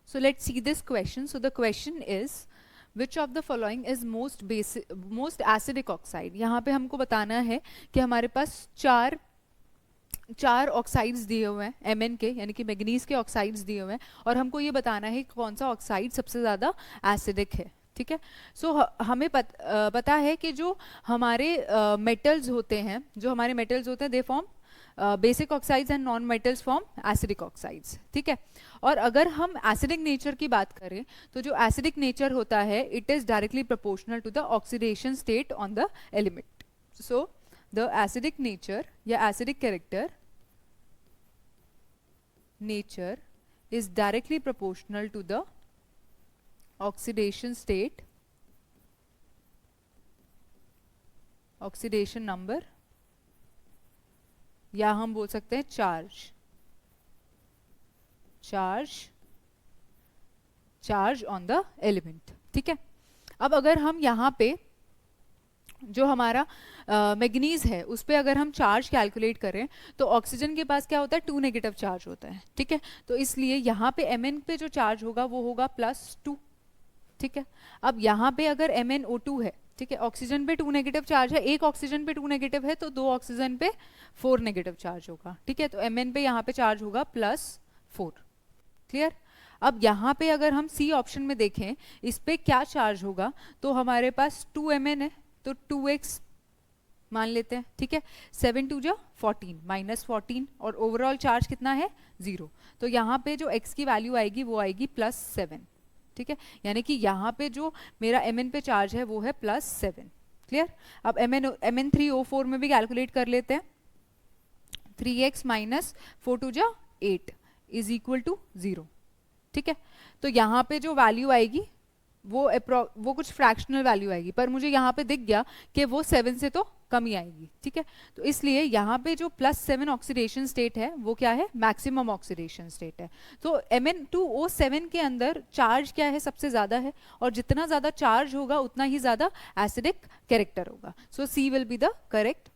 So let's see this question. So the question is which of the following is most acidic oxide. यहाँ पे हमको बताना है कि हमारे पास चार ऑक्साइड्स दिए हुए हैं Mn के, यानी कि मैग्नीज के ऑक्साइड्स दिए हुए हैं, और हमको ये बताना है कि कौन सा ऑक्साइड सबसे ज़्यादा एसिडिक है. ठीक है. सो हमें पता है कि जो हमारे मेटल्स होते हैं they form basic oxides and non metals form acidic oxides. ठीक है. और अगर हम एसिडिक नेचर की बात करें तो जो एसिडिक नेचर होता है it is directly proportional to the oxidation state on the element. So the acidic nature या acidic character nature is directly proportional to the oxidation state, oxidation number, या हम बोल सकते हैं चार्ज ऑन द एलिमेंट. ठीक है. अब अगर हम यहाँ पे जो हमारा मैग्नीज है उस पर अगर हम चार्ज कैलकुलेट करें तो ऑक्सीजन के पास क्या होता है 2 नेगेटिव चार्ज होता है. ठीक है. तो इसलिए यहाँ पे Mn पे जो चार्ज होगा वो होगा +2. ठीक है. अब यहाँ पे अगर MnO2 है, ठीक है, ऑक्सीजन पे 2 नेगेटिव चार्ज है, एक ऑक्सीजन पे 2 नेगेटिव है तो 2 ऑक्सीजन पे 4 नेगेटिव चार्ज होगा. ठीक है. तो Mn पे यहाँ पे चार्ज होगा +4. क्लियर. अब यहाँ पे अगर हम सी ऑप्शन में देखें इस पे क्या चार्ज होगा तो हमारे पास 2Mn है तो 2x मान लेते हैं. ठीक है. 7 2 जा 14 -14 और ओवरऑल चार्ज कितना है 0. तो यहाँ पे जो x की वैल्यू आएगी वो आएगी +7. ठीक है. यानी कि यहाँ पे जो मेरा Mn पे चार्ज है वो है +7. क्लियर. अब Mn3O4 में भी कैलकुलेट कर लेते हैं. 3x -4 2 जा 8 इज इक्वल टू 0. ठीक है. तो यहाँ पे जो वैल्यू आएगी वो कुछ फ्रैक्शनल वैल्यू आएगी, पर मुझे यहाँ पे दिख गया कि वो 7 से तो कम ही आएगी. ठीक है. तो इसलिए यहाँ पे जो +7 ऑक्सीडेशन स्टेट है वो क्या है, मैक्सिमम ऑक्सीडेशन स्टेट है. तो Mn2O7 के अंदर चार्ज क्या है, सबसे ज़्यादा है, और जितना ज़्यादा चार्ज होगा उतना ही ज़्यादा एसिडिक कैरेक्टर होगा. सो सी विल बी द करेक्ट